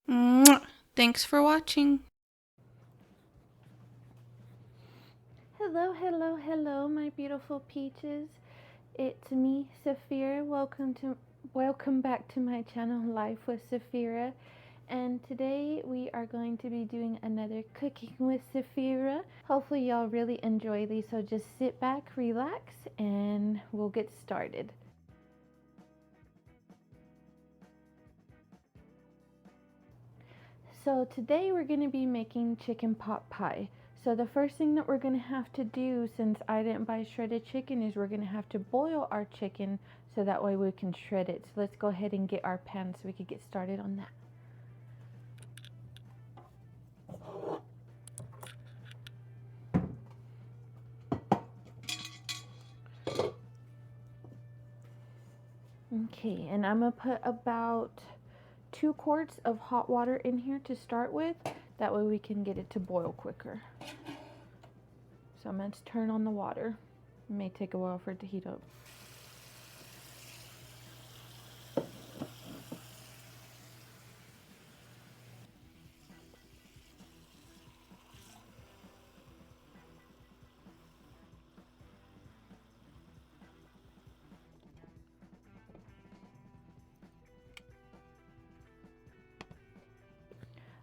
Mwah. Thanks for watching. Hello, hello, hello, my beautiful peaches. It's me, Saphira. Welcome back to my channel, Life with Saphira. And today we are going to be doing another Cooking with Saphira. Hopefully y'all really enjoy these, so just sit back, relax, and we'll get started. So today we're going to be making chicken pot pie. So the first thing that we're going to have to do, since I didn't buy shredded chicken, is we're going to have to boil our chicken so that way we can shred it. So let's go ahead and get our pan so we can get started on that. Okay, and I'm going to put about 2 quarts of hot water in here to start with. That way we can get it to boil quicker. So I'm going to turn on the water. It may take a while for it to heat up.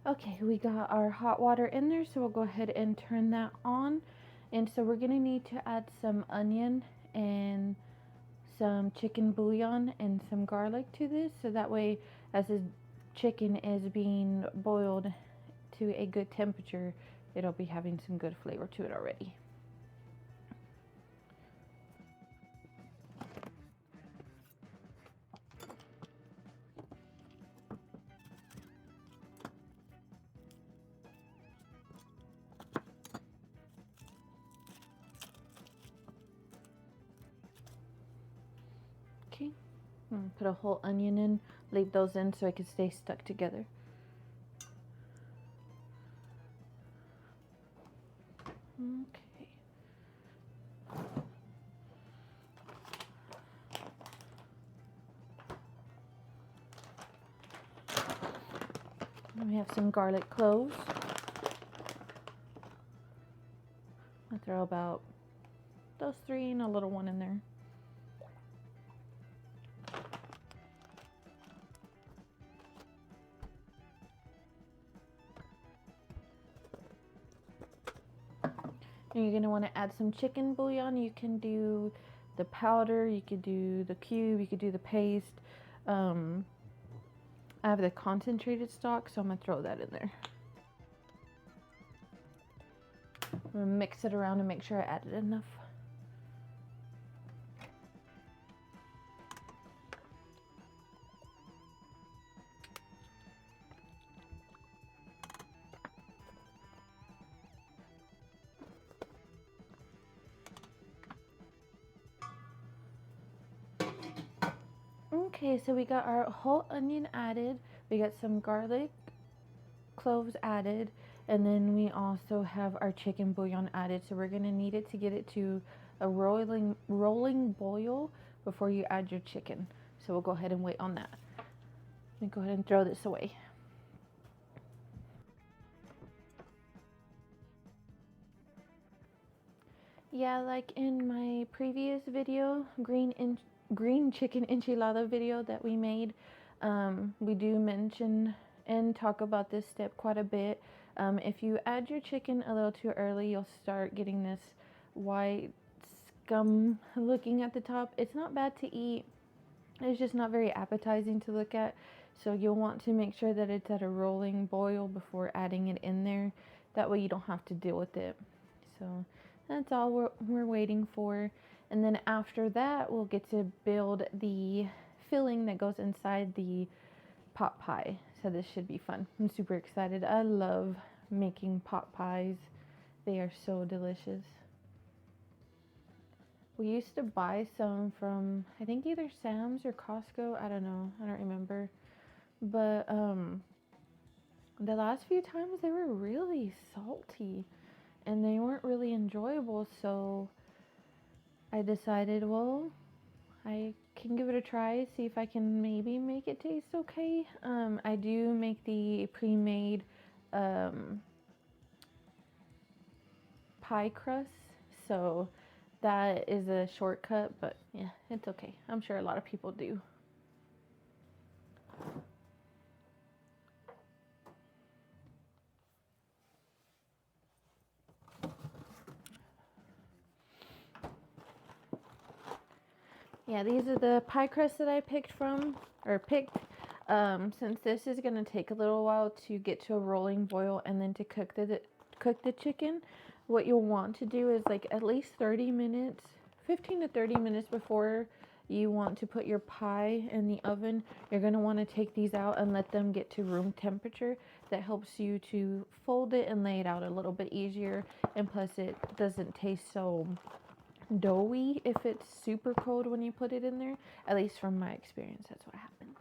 Okay, we got our hot water in there, so we'll go ahead and turn that on. And so we're gonna need to add some onion and some chicken bouillon and some garlic to this, so that way as the chicken is being boiled to a good temperature, it'll be having some good flavor to it already. Okay, I'm gonna put a whole onion in, leave those in so it can stay stuck together. Okay. And we have some garlic cloves. I'll throw about those 3 and a little one in there. And you're going to want to add some chicken bouillon. You can do the powder, you could do the cube, you could do the paste. I have the concentrated stock, so I'm going to throw that in there. I'm going to mix it around and make sure I added enough. Okay, so we got our whole onion added, we got some garlic cloves added, and then we also have our chicken bouillon added. So we're going to need it to get it to a rolling boil before you add your chicken. So we'll go ahead and wait on that. Let me go ahead and throw this away. Yeah, like in my previous video, green chicken enchilada video that we made, we do mention and talk about this step quite a bit. If you add your chicken a little too early, you'll start getting this white scum looking at the top. It's not bad to eat, it's just not very appetizing to look at. So you'll want to make sure that it's at a rolling boil before adding it in there. That way you don't have to deal with it. So that's all we're waiting for. And then after that, we'll get to build the filling that goes inside the pot pie. So this should be fun. I'm super excited. I love making pot pies. They are so delicious. We used to buy some from, I think, either Sam's or Costco. I don't know. I don't remember. But the last few times they were really salty and they weren't really enjoyable. So I decided, well, I can give it a try, see if I can maybe make it taste okay. I do make the pre-made pie crust, so that is a shortcut, but yeah, it's okay. I'm sure a lot of people do. Yeah, these are the pie crusts that I picked. Since this is gonna take a little while to get to a rolling boil and then to cook the chicken, what you'll want to do is like at least 30 minutes, 15 to 30 minutes before you want to put your pie in the oven, you're gonna want to take these out and let them get to room temperature. That helps you to fold it and lay it out a little bit easier, and plus it doesn't taste so doughy if it's super cold when you put it in there. At least from my experience, that's what happens.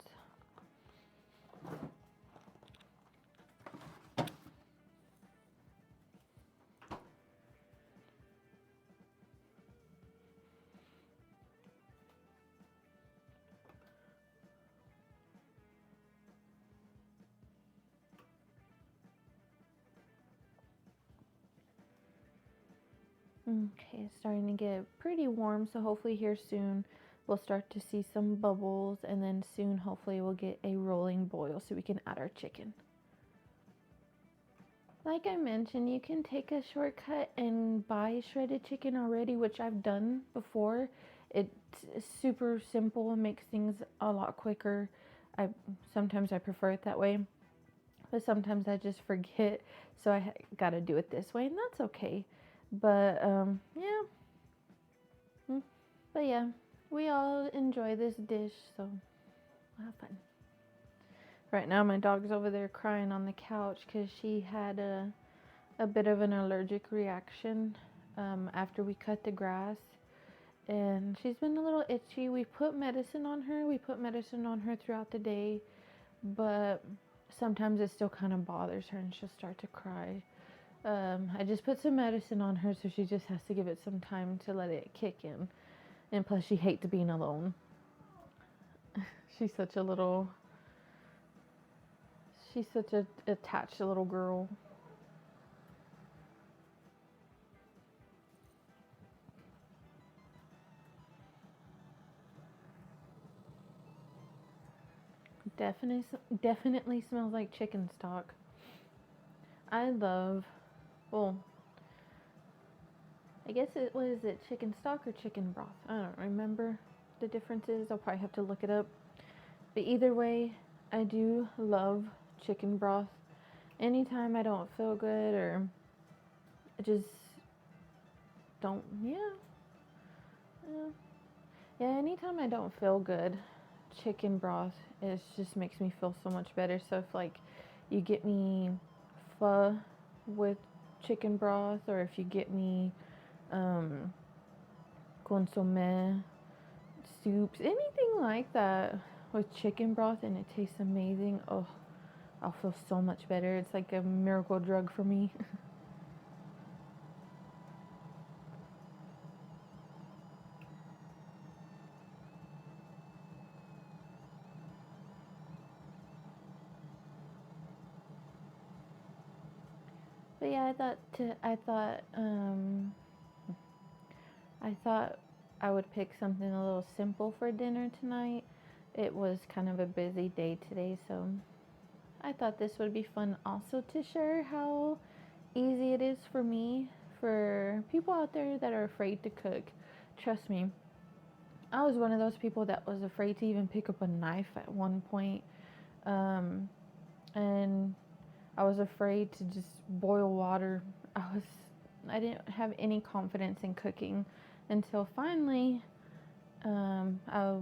Okay, it's starting to get pretty warm, so hopefully here soon we'll start to see some bubbles, and then soon hopefully we'll get a rolling boil so we can add our chicken. Like I mentioned, you can take a shortcut and buy shredded chicken already, which I've done before. It's super simple and makes things a lot quicker. Sometimes I prefer it that way, but sometimes I just forget, so I gotta do it this way, and that's okay. But yeah. But yeah, we all enjoy this dish, so we'll have fun. Right now my dog's over there crying on the couch because she had a bit of an allergic reaction after we cut the grass, and she's been a little itchy. We put medicine on her throughout the day, but sometimes it still kind of bothers her and she'll start to cry. I just put some medicine on her, so she just has to give it some time to let it kick in. And plus, she hates being alone. She's such a attached little girl. Definitely smells like chicken stock. Well, I guess was it chicken stock or chicken broth? I don't remember the differences. I'll probably have to look it up. But either way, I do love chicken broth. Anytime I don't feel good or I just don't, anytime I don't feel good, chicken broth just makes me feel so much better. So if like you get me pho with chicken broth, or if you get me consomme soups, anything like that with chicken broth and it tastes amazing, oh, I'll feel so much better. It's like a miracle drug for me. But yeah, I thought I would pick something a little simple for dinner tonight. It was kind of a busy day today, so I thought this would be fun also to share how easy it is for me. For people out there that are afraid to cook, trust me, I was one of those people that was afraid to even pick up a knife at one point. And I was afraid to just boil water. I didn't have any confidence in cooking until finally I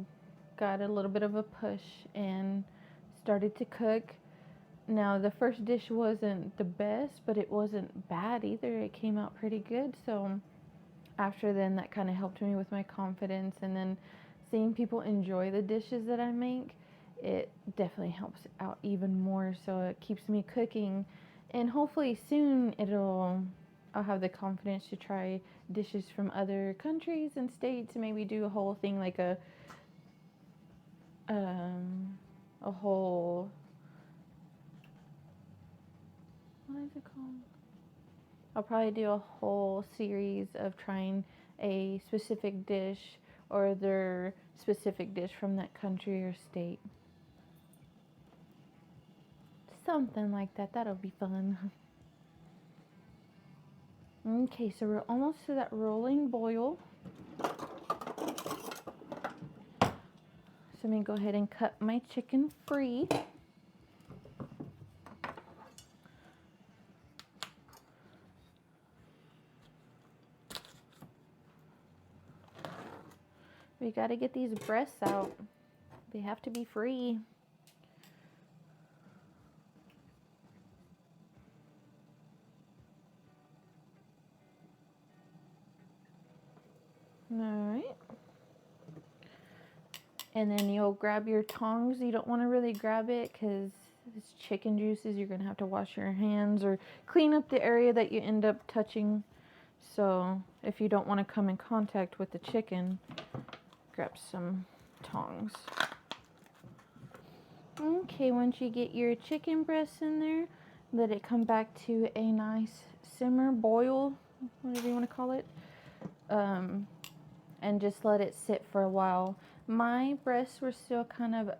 got a little bit of a push and started to cook. Now, the first dish wasn't the best, but it wasn't bad either. It came out pretty good. So after then, that kind of helped me with my confidence. And then seeing people enjoy the dishes that I make, it definitely helps out even more. So it keeps me cooking. And hopefully soon I'll have the confidence to try dishes from other countries and states, and maybe do a whole thing like a a whole, what is it called? I'll probably do a whole series of trying a specific dish or their specific dish from that country or state. Something like that. That'll be fun. Okay, so we're almost to that rolling boil. So let me go ahead and cut my chicken free. We got to get these breasts out. They have to be free. Alright. And then you'll grab your tongs. You don't want to really grab it because it's chicken juices. You're going to have to wash your hands or clean up the area that you end up touching. So if you don't want to come in contact with the chicken, grab some tongs. Okay, once you get your chicken breasts in there, let it come back to a nice simmer, boil, whatever you want to call it. And just let it sit for a while. My breasts were still kind of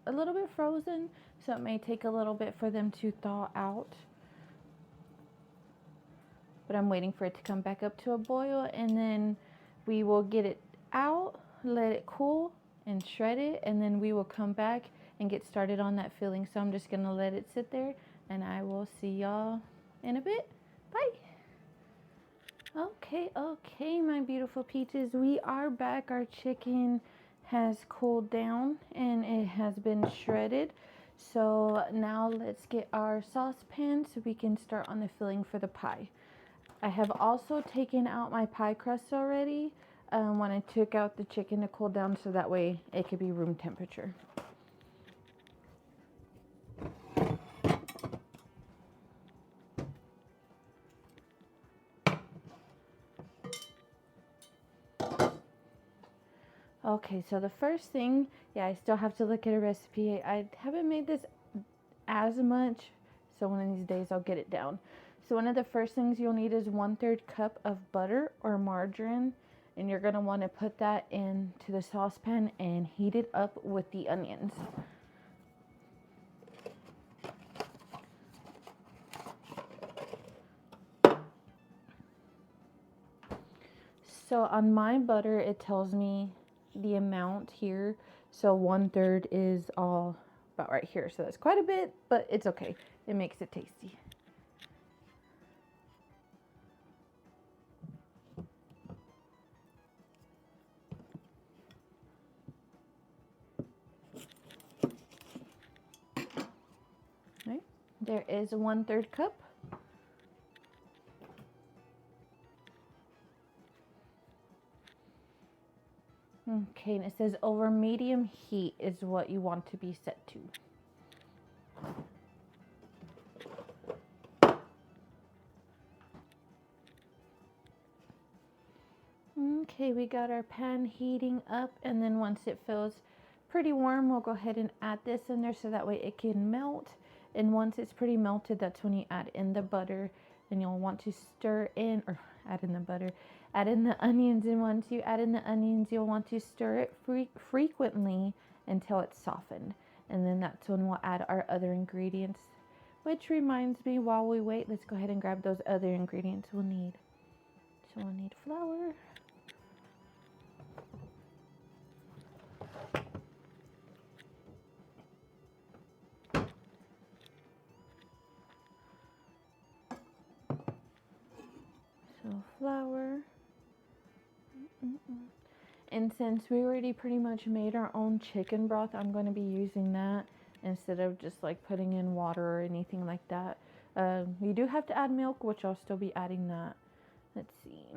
a little bit frozen, so it may take a little bit for them to thaw out. But I'm waiting for it to come back up to a boil, and then we will get it out, let it cool, and shred it, and then we will come back and get started on that filling. So I'm just gonna let it sit there, and I will see y'all in a bit. Bye. Okay, my beautiful peaches, we are back. Our chicken has cooled down and it has been shredded. So now let's get our saucepan so we can start on the filling for the pie. I have also taken out my pie crust already when I took out the chicken to cool down, so that way it could be room temperature. Okay, so the first thing, I still have to look at a recipe. I haven't made this as much, so one of these days I'll get it down. So one of the first things you'll need is 1/3 cup of butter or margarine, and you're gonna want to put that into the saucepan and heat it up with the onions. So on my butter, it tells me the amount here. So 1/3 is all about right here. So that's quite a bit, but it's okay. It makes it tasty. Right. There is 1/3 cup. Okay, and it says over medium heat is what you want to be set to. Okay, we got our pan heating up, and then once it feels pretty warm, we'll go ahead and add this in there so that way it can melt. And once it's pretty melted, that's when you add in the butter, and you'll want to stir in, or add in the butter, add in the onions, and once you add in the onions, you'll want to stir it frequently until it's softened. And then that's when we'll add our other ingredients. Which reminds me, while we wait, let's go ahead and grab those other ingredients we'll need. So we'll need flour. So flour. And since we already pretty much made our own chicken broth, I'm going to be using that instead of just like putting in water or anything like that. You do have to add milk, which I'll still be adding that. Let's see.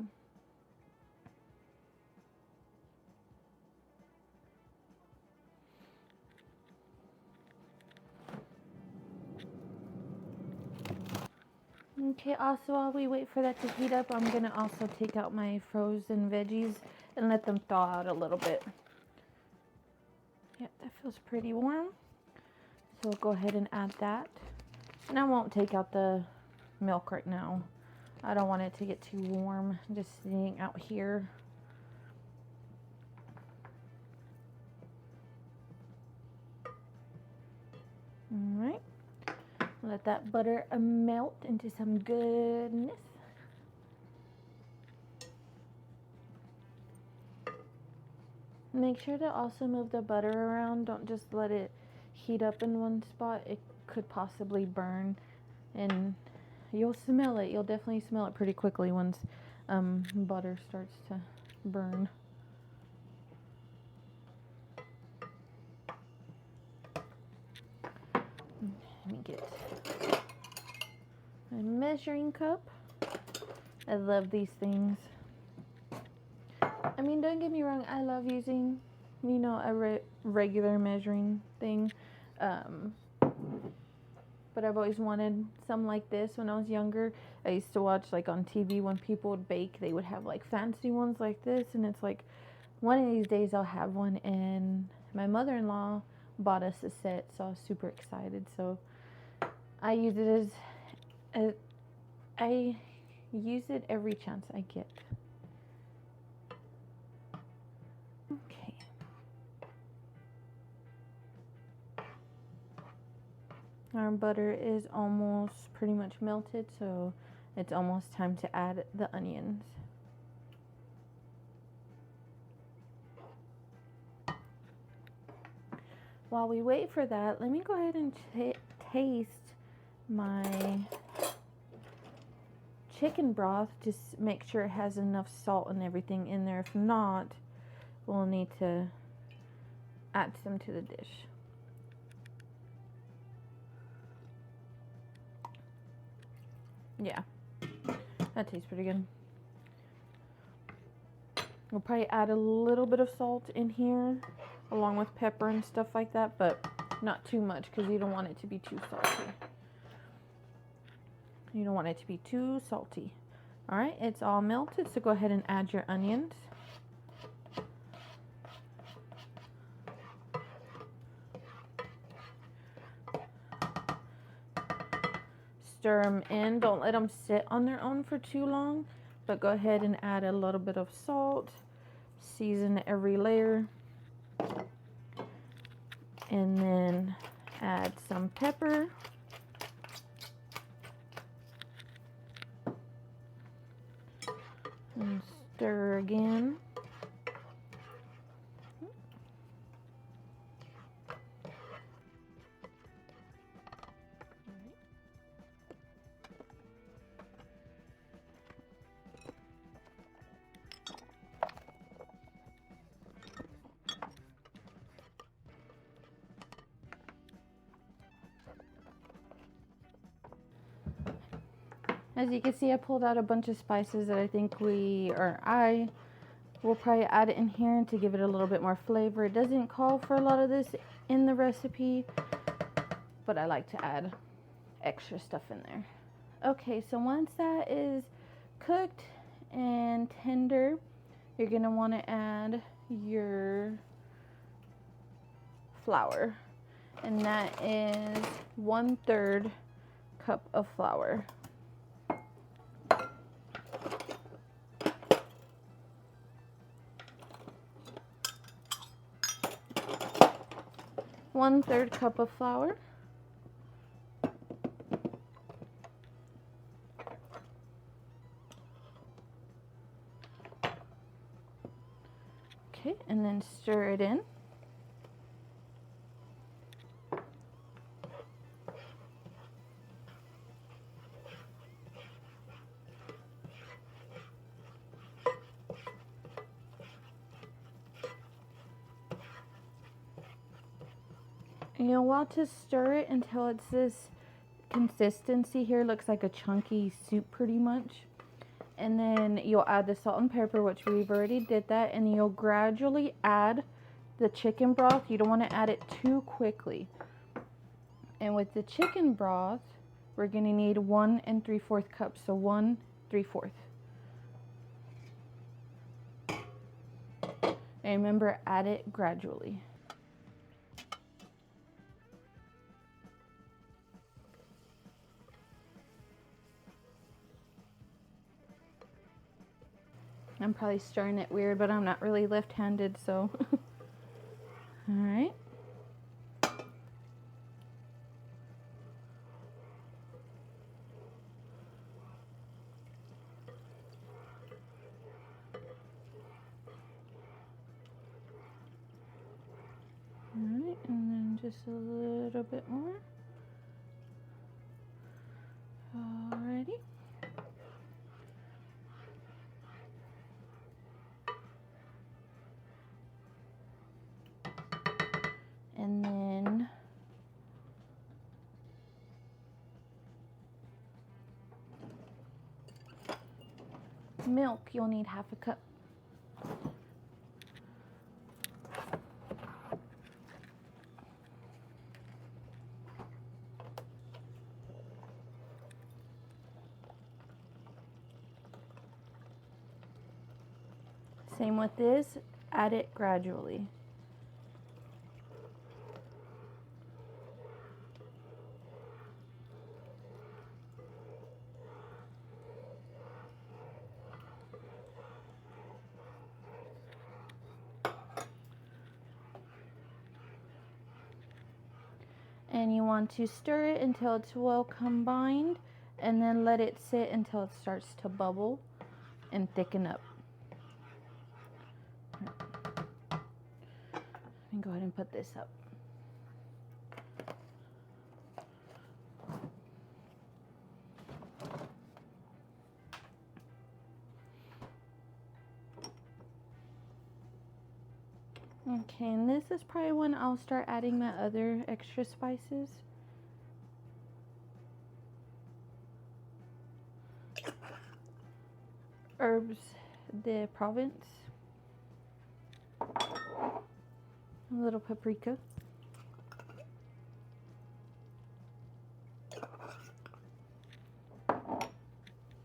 Okay, also while we wait for that to heat up, I'm going to also take out my frozen veggies and let them thaw out a little bit. Yep, that Feels pretty warm. So we'll go ahead and add that. And I won't take out the milk right now. I don't want it to get too warm, just sitting out here. Alright. Let that butter melt into some goodness. Make sure to also move the butter around. Don't just let it heat up in one spot. It could possibly burn, and you'll smell it. You'll definitely smell it pretty quickly once butter starts to burn. Let me get a measuring cup. I love these things. I mean, don't get me wrong, I love using, you know, a regular measuring thing. But I've always wanted some like this when I was younger. I used to watch, like, on TV when people would bake, they would have, like, fancy ones like this. And it's like, one of these days I'll have one. And my mother-in-law bought us a set, so I was super excited. So I use it I use it every chance I get. Okay. Our butter is almost pretty much melted, so it's almost time to add the onions. While we wait for that, let me go ahead and taste my chicken broth, just make sure it has enough salt and everything in there. If not, we'll need to add some to the dish. Yeah, that tastes pretty good. We'll probably add a little bit of salt in here along with pepper and stuff like that, but not too much because you don't want it to be too salty. You don't want it to be too salty. All right, it's all melted, so go ahead and add your onions. Stir them in. Don't let them sit on their own for too long, but go ahead and add a little bit of salt. Season every layer. And then add some pepper. And stir again. As you can see, I pulled out a bunch of spices that I think I will probably add it in here to give it a little bit more flavor. It doesn't call for a lot of this in the recipe, but I like to add extra stuff in there. Okay, so once that is cooked and tender, you're going to want to add your flour. And that is 1/3 cup of flour. One-third cup of flour. Okay, and then stir it in. And you'll want to stir it until it's this consistency here. Looks like a chunky soup pretty much. And then you'll add the salt and pepper, which we've already did that. And you'll gradually add the chicken broth. You don't want to add it too quickly. And with the chicken broth, we're going to need 1 3/4 cups. So 1 3/4. And remember, add it gradually. I'm probably stirring it weird, but I'm not really left-handed, so. All right. Alright, and then just a little bit more. Alrighty. And then milk, you'll need 1/2 cup. Same with this, add it gradually. And you want to stir it until it's well combined, and then let it sit until it starts to bubble and thicken up. And go ahead and put this up. Okay, and this is probably when I'll start adding my other extra spices. Herbs de Provence. A little paprika.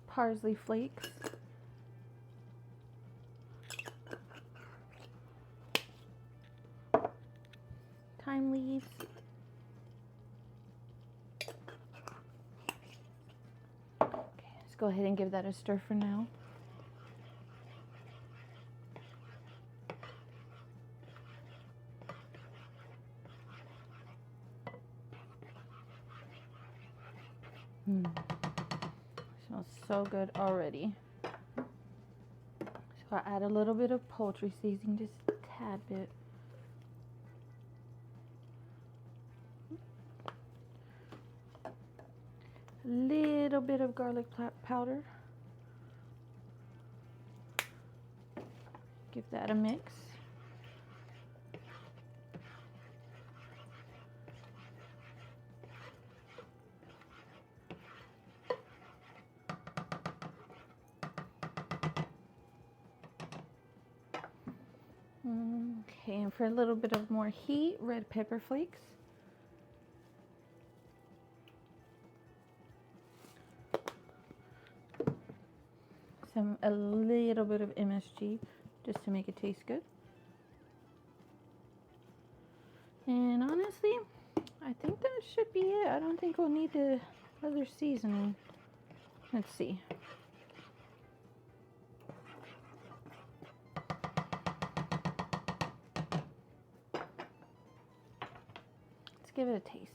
Parsley flakes. Thyme leaves. Okay, let's go ahead and give that a stir for now. Smells so good already. So I add a little bit of poultry seasoning, just a tad bit. A little bit of garlic powder. Give that a mix. Okay, and for a little bit of more heat, red pepper flakes. A little bit of MSG just to make it taste good. And honestly, I think that should be it. I don't think we'll need the other seasoning. Let's see. Let's give it a taste.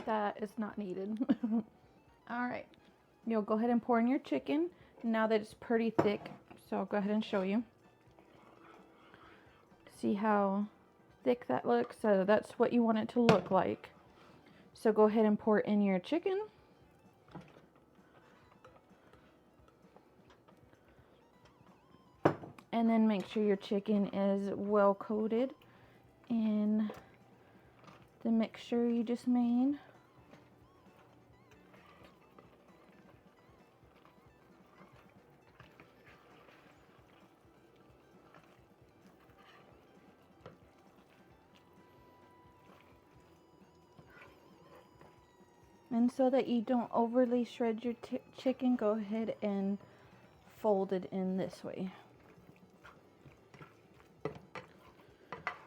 That is not needed. All right, you'll go ahead and pour in your chicken now that it's pretty thick. So I'll go ahead and show you. See how thick that looks? So that's what you want it to look like. So go ahead and pour in your chicken. And then make sure your chicken is well coated in the mixture you just made. And so that you don't overly shred your chicken, go ahead and fold it in this way.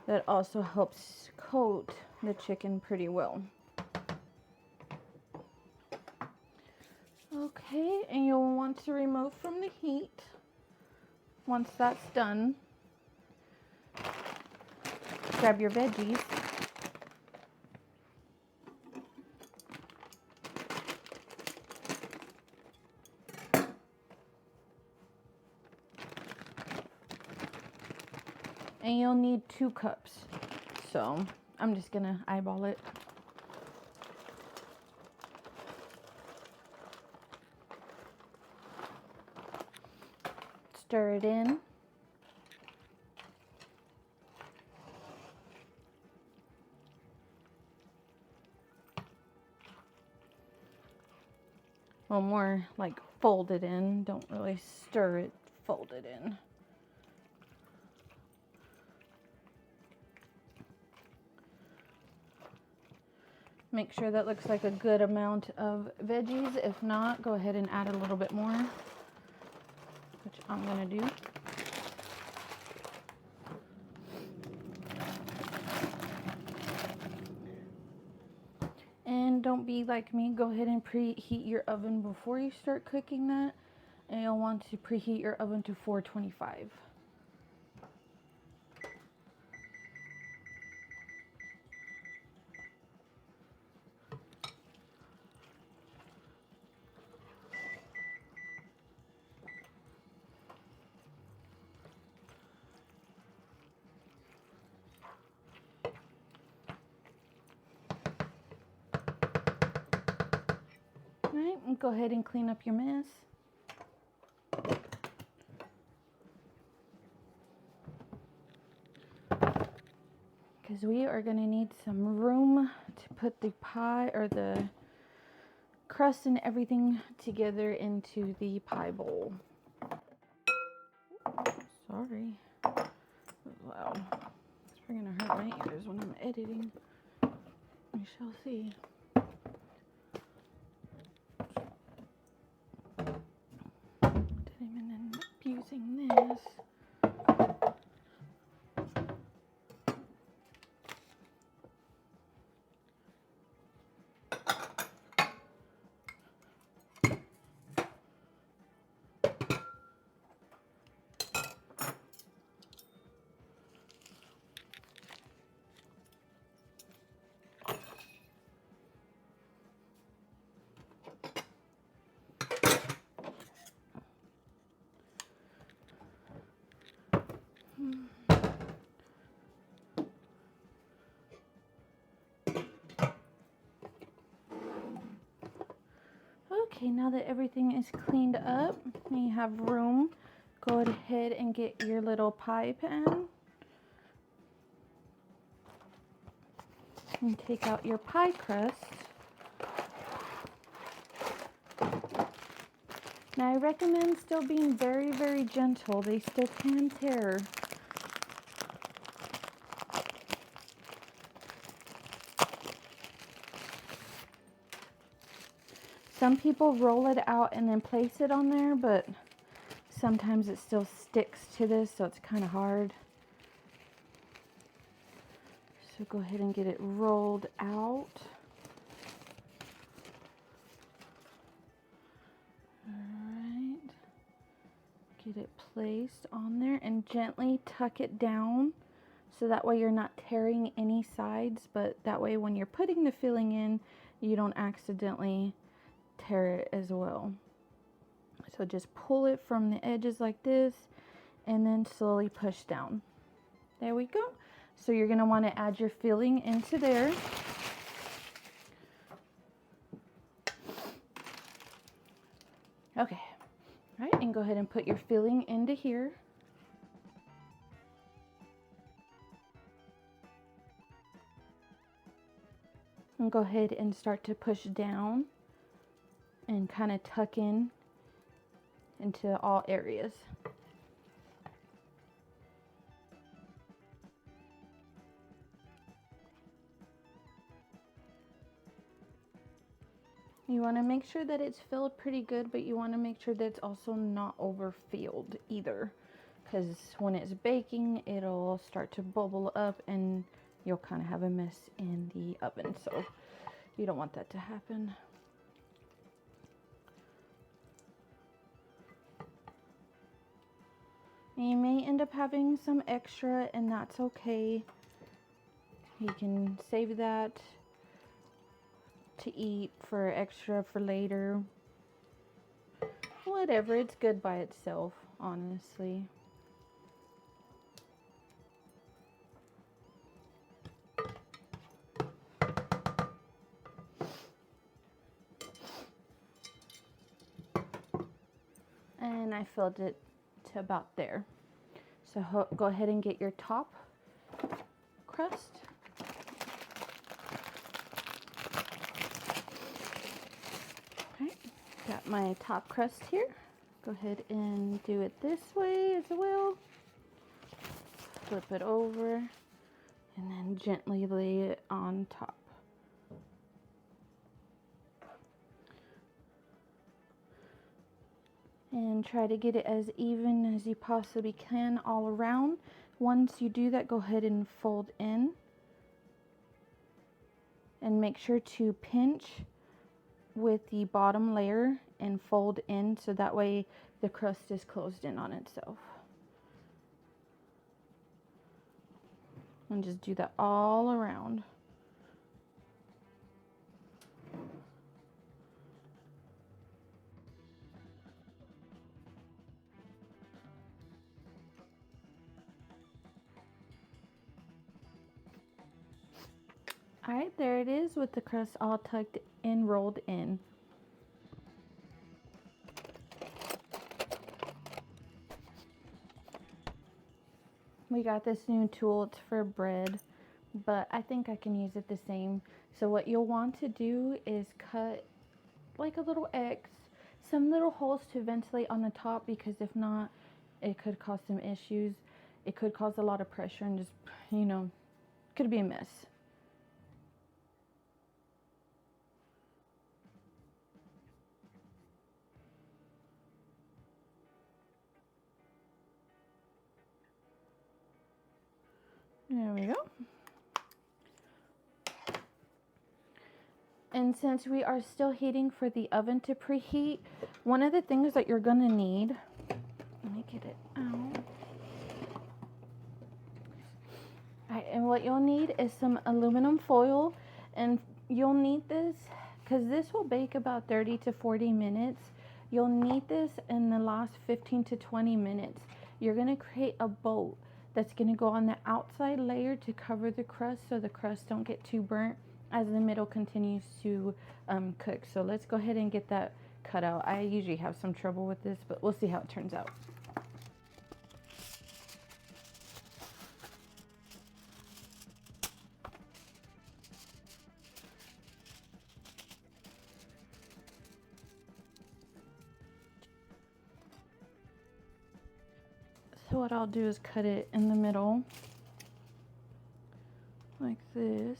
That also helps coat the chicken pretty well. Okay, and you'll want to remove from the heat. Once that's done, grab your veggies. And you'll need 2 cups. So I'm just gonna eyeball it. Stir it in. Well, more like fold it in. Don't really stir it, fold it in. Make sure that looks like a good amount of veggies. If not, go ahead and add a little bit more, which I'm gonna do. And don't be like me, go ahead and preheat your oven before you start cooking that. And you'll want to preheat your oven to 425. Alright, and go ahead and clean up your mess. Because we are going to need some room to put the pie or the crust and everything together into the pie bowl. Sorry. Wow. It's probably going to hurt my ears when I'm editing. We shall see. Didn't even end up using this. Okay, now that everything is cleaned up and you have room, go ahead and get your little pie pan and take out your pie crust. Now I recommend still being very, very gentle. They still can tear. Some people roll it out and then place it on there, but sometimes it still sticks to this, so it's kind of hard. So go ahead and get it rolled out. Alright. Get it placed on there and gently tuck it down so that way you're not tearing any sides, but that way when you're putting the filling in, you don't accidentally tear it as well. So just pull it from the edges like this and then slowly push down. There we go. So you're going to want to add your filling into there. Okay. All right, and go ahead and put your filling into here. And go ahead and start to push down and kind of tuck in into all areas. You want to make sure that it's filled pretty good, but you want to make sure that it's also not overfilled either, because when it's baking, it'll start to bubble up and you'll kind of have a mess in the oven. So you don't want that to happen. And you may end up having some extra, and that's okay. You can save that to eat for extra for later. Whatever, it's good by itself, honestly. And I filled it to about there. So go ahead and get your top crust. Okay, got my top crust here. Go ahead and do it this way as well. Flip it over and then gently lay it on top. And try to get it as even as you possibly can all around. Once you do that, go ahead and fold in. And make sure to pinch with the bottom layer and fold in so that way the crust is closed in on itself. And just do that all around. Alright, there it is with the crust all tucked and rolled in. We got this new tool, it's for bread, but I think I can use it the same. So what you'll want to do is cut like a little X, some little holes to ventilate on the top, because if not, it could cause some issues. It could cause a lot of pressure and just, you know, could be a mess. There we go. And since we are still heating for the oven to preheat, one of the things that you're gonna need, let me get it out. Alright, and what you'll need is some aluminum foil, and you'll need this because this will bake about 30 to 40 minutes. You'll need this in the last 15 to 20 minutes. You're gonna create a boat that's going to go on the outside layer to cover the crust so the crust don't get too burnt as the middle continues to cook. So let's go ahead and get that cut out. I usually have some trouble with this, but we'll see how it turns out. So what I'll do is cut it in the middle like this.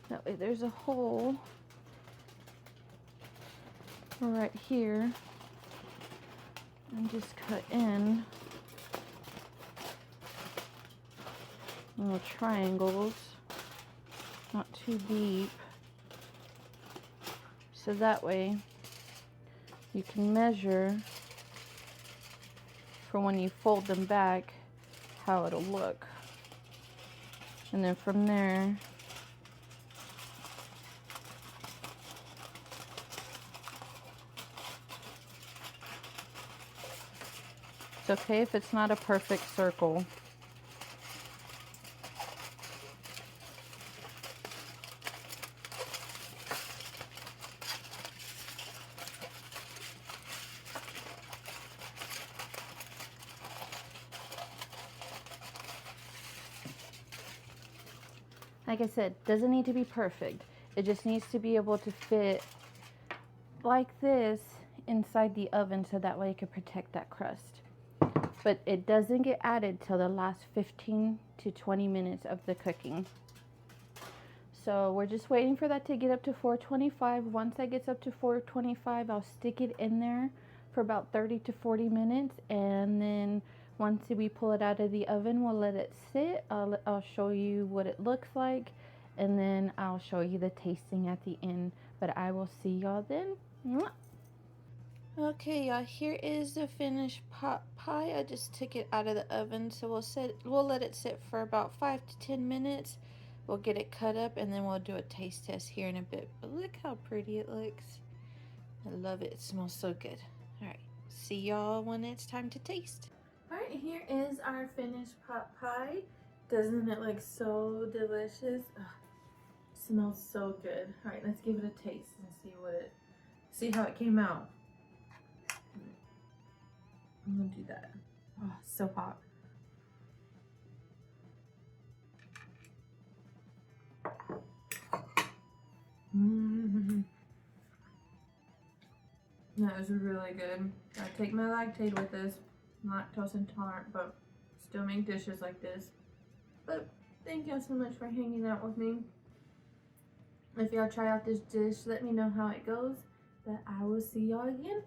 That way there's a hole right here, and just cut in little triangles, not too deep, so that way you can measure for when you fold them back how it'll look. And then from there, it's okay if it's not a perfect circle. Like I said, doesn't need to be perfect. It just needs to be able to fit like this inside the oven so that way it can protect that crust. But it doesn't get added till the last 15 to 20 minutes of the cooking. So we're just waiting for that to get up to 425. Once that gets up to 425, I'll stick it in there for about 30 to 40 minutes. And then once we pull it out of the oven, we'll let it sit. I'll show you what it looks like, and then I'll show you the tasting at the end. But I will see y'all then. Mwah. Okay, y'all, here is the finished pot pie. I just took it out of the oven, so we'll let it sit for about 5 to 10 minutes. We'll get it cut up, and then we'll do a taste test here in a bit. But look how pretty it looks. I love it. It smells so good. All right, see y'all when it's time to taste. All right, here is our finished pot pie. Doesn't it look so delicious? Ugh, smells so good. All right, let's give it a taste and see how it came out. I'm gonna do that. Oh, so hot. That was really good. I take my lactate with this. I'm lactose intolerant, but still make dishes like this. But thank y'all so much for hanging out with me. If y'all try out this dish, let me know how it goes. But I will see y'all again.